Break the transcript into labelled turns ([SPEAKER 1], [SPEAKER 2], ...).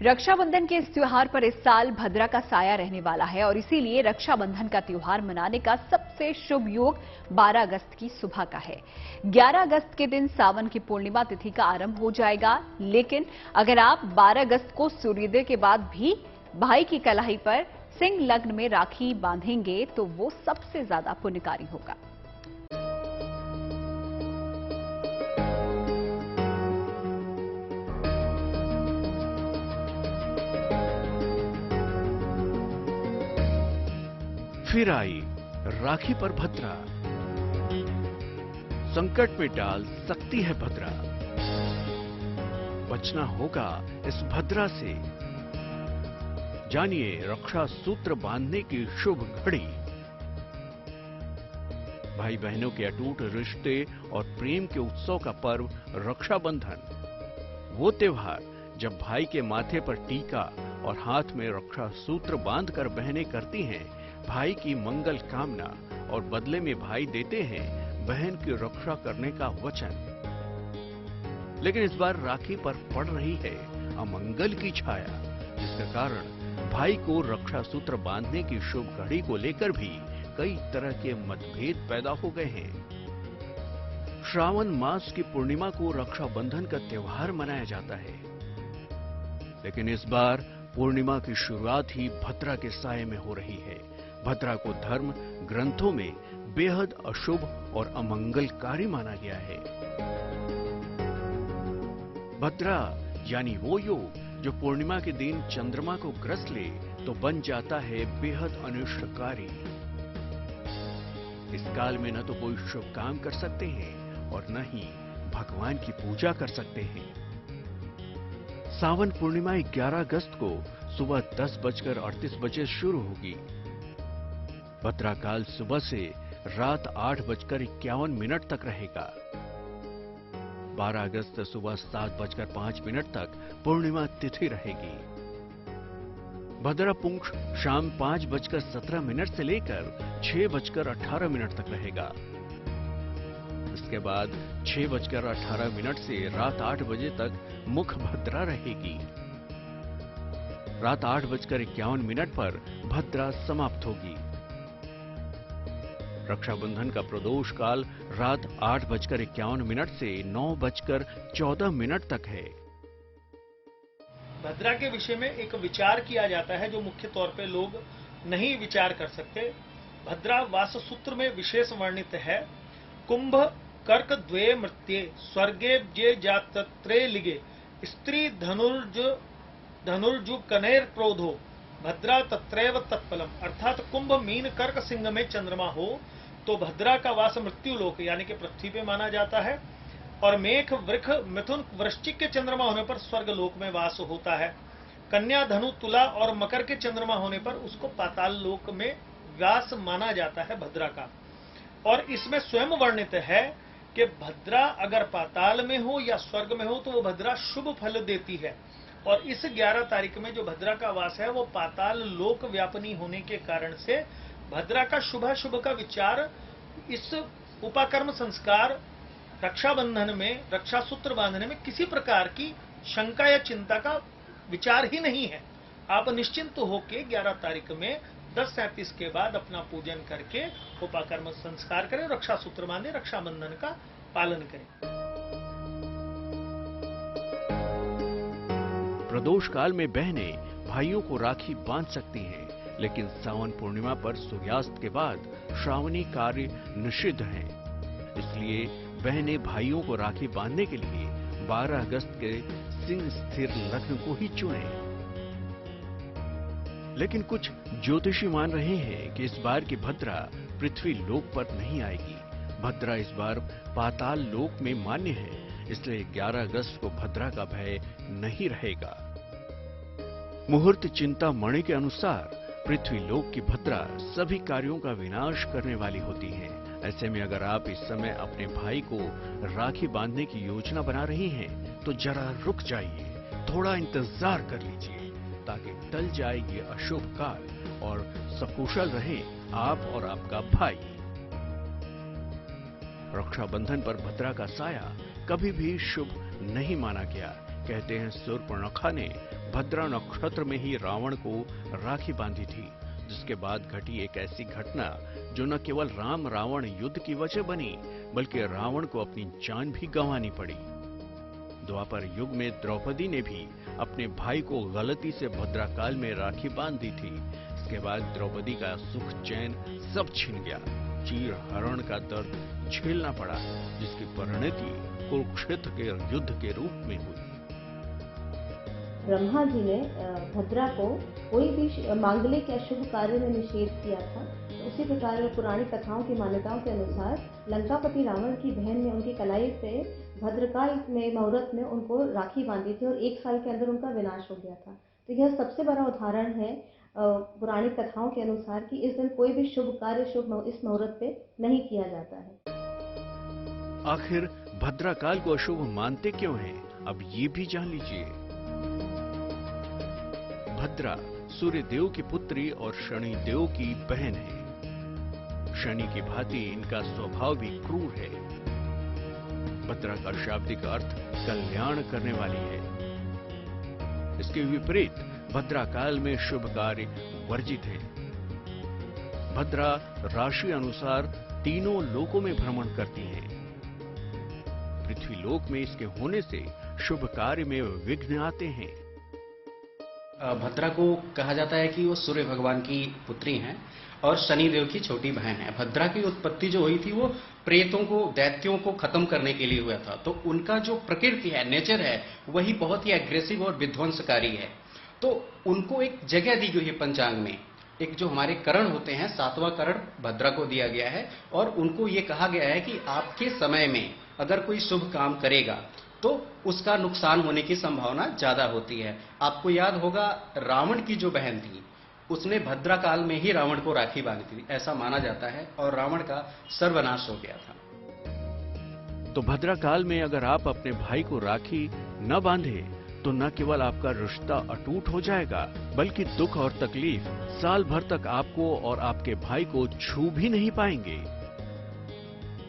[SPEAKER 1] रक्षाबंधन के इस त्योहार पर इस साल भद्रा का साया रहने वाला है और इसीलिए रक्षाबंधन का त्योहार मनाने का सबसे शुभ योग 12 अगस्त की सुबह का है। 11 अगस्त के दिन सावन की पूर्णिमा तिथि का आरंभ हो जाएगा, लेकिन अगर आप 12 अगस्त को सूर्योदय के बाद भी भाई की कलाई पर सिंह लग्न में राखी बांधेंगे तो वो सबसे ज्यादा पुण्यकारी होगा।
[SPEAKER 2] फिर आई राखी पर भद्रा, संकट में डाल सकती है भद्रा। बचना होगा इस भद्रा से। जानिए रक्षा सूत्र बांधने की शुभ घड़ी। भाई बहनों के अटूट रिश्ते और प्रेम के उत्सव का पर्व रक्षाबंधन, वो त्योहार जब भाई के माथे पर टीका और हाथ में रक्षा सूत्र बांधकर बहनें करती हैं भाई की मंगल कामना और बदले में भाई देते हैं बहन की रक्षा करने का वचन। लेकिन इस बार राखी पर पड़ रही है अमंगल की छाया, जिसके कारण भाई को रक्षा सूत्र बांधने की शुभ घड़ी को लेकर भी कई तरह के मतभेद पैदा हो गए हैं। श्रावण मास की पूर्णिमा को रक्षाबंधन का त्योहार मनाया जाता है, लेकिन इस बार पूर्णिमा की शुरुआत ही भद्रा के साये में हो रही है। भद्रा को धर्म ग्रंथों में बेहद अशुभ और अमंगलकारी माना गया है। भद्रा यानी वो योग जो पूर्णिमा के दिन चंद्रमा को ग्रस ले तो बन जाता है बेहद अनिष्टकारी। इस काल में न तो कोई शुभ काम कर सकते हैं और न ही भगवान की पूजा कर सकते हैं। सावन पूर्णिमा 11 अगस्त को सुबह 10:38 शुरू होगी। भद्रा काल सुबह से रात 8:51 तक रहेगा। 12 अगस्त सुबह 7:05 तक पूर्णिमा तिथि रहेगी। भद्रा पुंख शाम 5:17 से लेकर 6:18 तक रहेगा। इसके बाद 6:18 से रात 8 बजे तक मुख भद्रा रहेगी। रात 8:51 पर भद्रा समाप्त होगी। रक्षाबंधन का प्रदोष काल रात 8:51 से 9:14 तक है।
[SPEAKER 3] भद्रा के विषय में एक विचार किया जाता है जो मुख्य तौर पे लोग नहीं विचार कर सकते। भद्रा वास सूत्र में विशेष वर्णित है। कुंभ कर्क द्वे मृत्ये स्वर्गे जे जातत्रे लिगे स्त्री धनुर्जु कनेर प्रोधो भद्रा तत्रैव तत्फलम। अर्थात कुंभ मीन कर्क सिंह में चंद्रमा हो तो भद्रा का वास मृत्यु लोक यानी कि पृथ्वी पे माना जाता है, और मेघ वृष मिथुन वृश्चिक के चंद्रमा होने पर स्वर्ग लोक में वास होता है। कन्या धनु तुला और मकर के चंद्रमा होने पर उसको पाताल लोक में वास माना जाता है भद्रा का। और इसमें स्वयं वर्णित है कि भद्रा अगर पाताल में हो या स्वर्ग में हो तो वो भद्रा शुभ फल देती है। और इस 11 तारीख में जो भद्रा का वास है वो पाताल लोक व्यापनी होने के कारण से भद्रा का शुभ का विचार इस उपाकर्म संस्कार रक्षाबंधन में रक्षा सूत्र बांधने में किसी प्रकार की शंका या चिंता का विचार ही नहीं है। आप निश्चिंत होकर 11 तारीख में 10:37 के बाद अपना पूजन करके उपाकर्म संस्कार करें, रक्षा सूत्र बांधे, रक्षाबंधन का पालन करें।
[SPEAKER 2] प्रदोष काल में बहनें भाइयों को राखी बांध सकती हैं, लेकिन सावन पूर्णिमा पर सूर्यास्त के बाद श्रावणी कार्य निषिद्ध हैं। इसलिए बहनें भाइयों को राखी बांधने के लिए 12 अगस्त के सिंह स्थिर लग्न को ही चुनें। लेकिन कुछ ज्योतिषी मान रहे हैं कि इस बार की भद्रा पृथ्वी लोक पर नहीं आएगी। भद्रा इस बार पाताल लोक में मान्य है, इसलिए 11 अगस्त को भद्रा का भय नहीं रहेगा। मुहूर्त चिंता मणि के अनुसार पृथ्वी लोक की भद्रा सभी कार्यों का विनाश करने वाली होती है। ऐसे में अगर आप इस समय अपने भाई को राखी बांधने की योजना बना रही हैं, तो जरा रुक जाइए, थोड़ा इंतजार कर लीजिए ताकि टल जाए ये अशुभ काल और सकुशल रहे आप और आपका भाई। रक्षाबंधन पर भद्रा का साया कभी भी शुभ नहीं माना गया। कहते हैं शूर्पणखा ने भद्रा नक्षत्र में ही रावण को राखी बांधी थी, जिसके बाद घटी एक ऐसी घटना जो न केवल राम रावण युद्ध की वजह बनी, बल्कि रावण को अपनी जान भी गंवानी पड़ी। द्वापर युग में द्रौपदी ने भी अपने भाई को गलती से भद्राकाल में राखी बांध दी थी। इसके बाद द्रौपदी का सुख चैन सब छिन गया। चीर हरण का दर्द झेलना पड़ा, जिसकी परिणति कुरुक्षेत्र के युद्ध के रूप में हुई।
[SPEAKER 4] ब्रह्मा जी ने भद्रा को कोई भी मांगलिक या शुभ कार्य में निषेध किया था। तो उसी प्रकार पुरानी कथाओं की मान्यताओं के अनुसार लंकापति रावण की बहन ने उनकी कलाई पे भद्रकाल में मुहूर्त में उनको राखी बांधी थी और 1 साल के अंदर उनका विनाश हो गया था। तो यह सबसे बड़ा उदाहरण है पुरानी कथाओं के अनुसार कि इस दिन कोई भी शुभ कार्य इस मुहूर्त पे नहीं किया जाता है।
[SPEAKER 2] आखिर भद्राकाल को अशुभ मानते क्यों हैं? अब ये भी जान लीजिए। भद्रा सूर्य देव की पुत्री और शनि देव की बहन है। शनि की भांति इनका स्वभाव भी क्रूर है। भद्रा का शाब्दिक अर्थ कल्याण करने वाली है। इसके विपरीत भद्रा काल में शुभ कार्य वर्जित है। भद्रा राशि अनुसार तीनों लोकों में भ्रमण करती है। पृथ्वी लोक में इसके होने से शुभ कार्य में विघ्न आते हैं।
[SPEAKER 5] भद्रा को कहा जाता है कि वो सूर्य भगवान की पुत्री हैं और शनिदेव की छोटी बहन है। भद्रा की उत्पत्ति जो हुई थी वो प्रेतों को, दैत्यों को खत्म करने के लिए हुआ था। तो उनका जो प्रकृति है, नेचर है, वही बहुत ही एग्रेसिव और विध्वंसकारी है। तो उनको एक जगह दी गई है पंचांग में। एक जो हमारे करण होते हैं, 7वां करण भद्रा को दिया गया है और उनको ये कहा गया है कि आपके समय में अगर कोई शुभ काम करेगा तो उसका नुकसान होने की संभावना ज्यादा होती है। आपको याद होगा रावण की जो बहन थी उसने भद्रा काल में ही रावण को राखी बांधी थी, ऐसा माना जाता है, और रावण का सर्वनाश हो गया था।
[SPEAKER 2] तो भद्रा काल में अगर आप अपने भाई को राखी न बांधे तो न केवल आपका रिश्ता अटूट हो जाएगा, बल्कि दुख और तकलीफ साल भर तक आपको और आपके भाई को छू भी नहीं पाएंगे।